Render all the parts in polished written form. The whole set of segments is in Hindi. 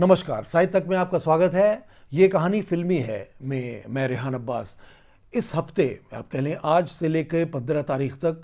नमस्कार, साहित्य तक में आपका स्वागत है। ये कहानी फिल्मी है मैं रेहान अब्बास। इस हफ्ते आप कह लें आज से लेकर 15 तारीख तक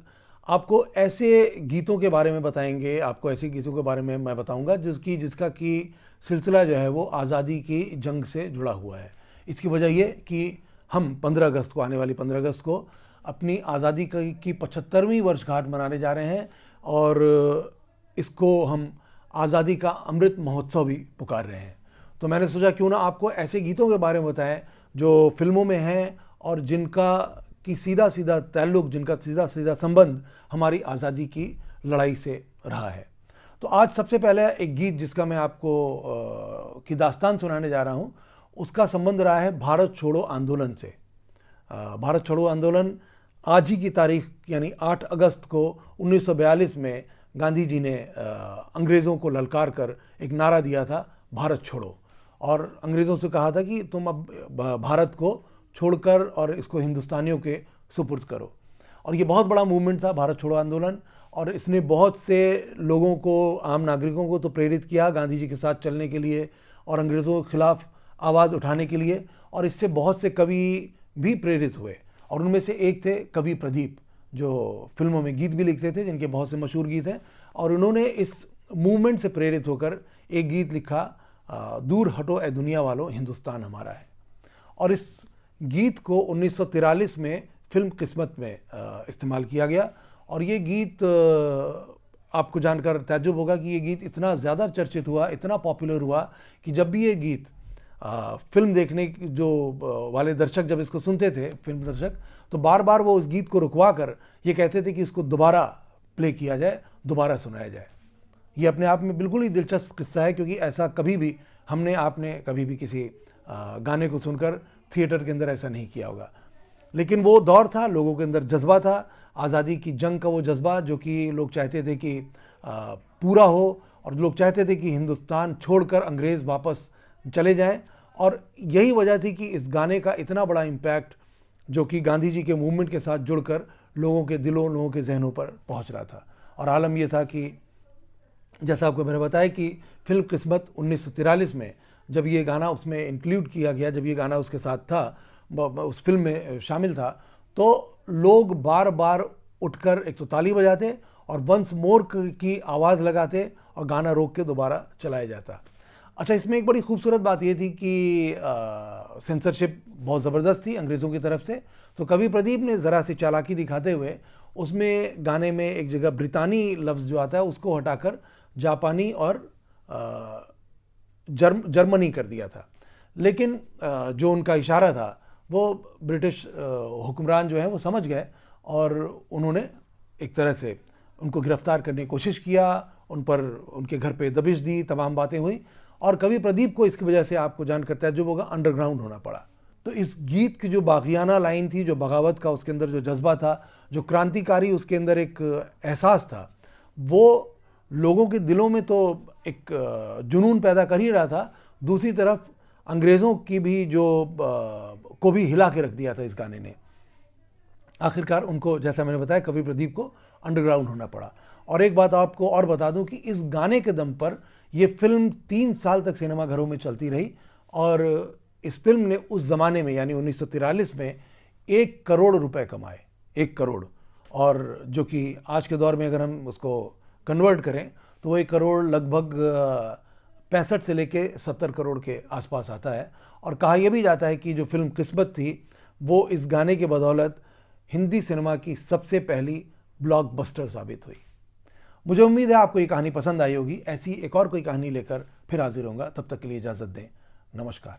आपको ऐसे गीतों के बारे में बताएंगे, आपको ऐसे गीतों के बारे में मैं बताऊंगा जिसका कि सिलसिला जो है वो आज़ादी की जंग से जुड़ा हुआ है। इसकी वजह ये कि हम 15 अगस्त को, आने वाली 15 अगस्त को अपनी आज़ादी की 75वीं वर्षगांठ मनाने जा रहे हैं और इसको हम आज़ादी का अमृत महोत्सव भी पुकार रहे हैं। तो मैंने सोचा क्यों ना आपको ऐसे गीतों के बारे में बताएं जो फिल्मों में हैं और जिनका कि सीधा सीधा ताल्लुक़, जिनका सीधा सीधा संबंध हमारी आज़ादी की लड़ाई से रहा है। तो आज सबसे पहले एक गीत जिसका मैं आपको की दास्तान सुनाने जा रहा हूँ, उसका संबंध रहा है भारत छोड़ो आंदोलन से। भारत छोड़ो आंदोलन आज ही की तारीख यानी 8 अगस्त को 1942 में गांधी जी ने अंग्रेज़ों को ललकार कर एक नारा दिया था, भारत छोड़ो, और अंग्रेज़ों से कहा था कि तुम अब भारत को छोड़कर और इसको हिंदुस्तानियों के सुपुर्द करो। और ये बहुत बड़ा मूवमेंट था भारत छोड़ो आंदोलन, और इसने बहुत से लोगों को, आम नागरिकों को तो प्रेरित किया गांधी जी के साथ चलने के लिए और अंग्रेज़ों के ख़िलाफ़ आवाज़ उठाने के लिए। और इससे बहुत से कवि भी प्रेरित हुए और उनमें से एक थे कवि प्रदीप, जो फिल्मों में गीत भी लिखते थे, जिनके बहुत से मशहूर गीत हैं। और उन्होंने इस मूवमेंट से प्रेरित होकर एक गीत लिखा, दूर हटो ए दुनिया वालों, हिंदुस्तान हमारा है। और इस गीत को 1943 में फिल्म किस्मत में इस्तेमाल किया गया। और ये गीत आपको जानकर ताज्जुब होगा कि ये गीत इतना ज़्यादा चर्चित हुआ, इतना पॉपुलर हुआ कि जब भी ये गीत फिल्म देखने जो वाले दर्शक जब इसको सुनते थे, फिल्म दर्शक, तो बार बार वो उस गीत को रुकवा कर ये कहते थे कि इसको दोबारा प्ले किया जाए, दोबारा सुनाया जाए। ये अपने आप में बिल्कुल ही दिलचस्प किस्सा है, क्योंकि ऐसा कभी भी आपने कभी भी किसी गाने को सुनकर थिएटर के अंदर ऐसा नहीं किया होगा। लेकिन वो दौर था, लोगों के अंदर जज्बा था, आज़ादी की जंग का वो जज्बा जो कि लोग चाहते थे कि पूरा हो, और लोग चाहते थे कि हिंदुस्तान छोड़कर अंग्रेज़ वापस चले जाएं। और यही वजह थी कि इस गाने का इतना बड़ा इम्पैक्ट जो कि गांधी जी के मूवमेंट के साथ जुड़कर लोगों के दिलों, लोगों के जहनों पर पहुंच रहा था। और आलम यह था कि जैसा आपको मैंने बताया कि फिल्म किस्मत 1943 में जब ये गाना उसमें इंक्लूड किया गया, जब ये गाना उसके साथ था, उस फिल्म में शामिल था, तो लोग बार बार उठकर एक तो ताली बजाते और वंस मोर की आवाज़ लगाते और गाना रोक के दोबारा चलाया जाता। अच्छा, इसमें एक बड़ी खूबसूरत बात ये थी कि सेंसरशिप बहुत ज़बरदस्त थी अंग्रेज़ों की तरफ से। तो कवि प्रदीप ने ज़रा सी चालाकी दिखाते हुए उसमें गाने में एक जगह ब्रितानी लफ्ज़ जो आता है उसको हटाकर जापानी और जर्मनी कर दिया था। लेकिन जो उनका इशारा था वो ब्रिटिश हुक्मरान जो है वो समझ गए और उन्होंने एक तरह से उनको गिरफ्तार करने की कोशिश किया, उन पर उनके घर पे दबिश दी, तमाम बातें हुई। और कवि प्रदीप को इसकी वजह से आपको जानकर ताज्जुब होगा, अंडरग्राउंड होना पड़ा। तो इस गीत की जो बागियाना लाइन थी, जो बगावत का उसके अंदर जो जज्बा था, जो क्रांतिकारी उसके अंदर एक एहसास था, वो लोगों के दिलों में तो एक जुनून पैदा कर ही रहा था, दूसरी तरफ अंग्रेज़ों की भी को भी हिला के रख दिया था इस गाने ने। आखिरकार उनको, जैसा मैंने बताया, कवि प्रदीप को अंडरग्राउंड होना पड़ा। और एक बात आपको और बता दूं कि इस गाने के दम पर ये फिल्म 3 साल तक सिनेमाघरों में चलती रही और इस फिल्म ने उस ज़माने में यानी 1943 में 1 करोड़ रुपए कमाए, 1 करोड़। और जो कि आज के दौर में अगर हम उसको कन्वर्ट करें तो वो 1 करोड़ लगभग 65 से लेके 70 करोड़ के आसपास आता है। और कहा यह भी जाता है कि जो फिल्म किस्मत थी वो इस गाने के बदौलत हिंदी सिनेमा की सबसे पहली ब्लॉकबस्टर साबित हुई। मुझे उम्मीद है आपको ये कहानी पसंद आई होगी। ऐसी एक और कोई कहानी लेकर फिर हाजिर होऊंगा। तब तक के लिए इजाज़त दें। नमस्कार।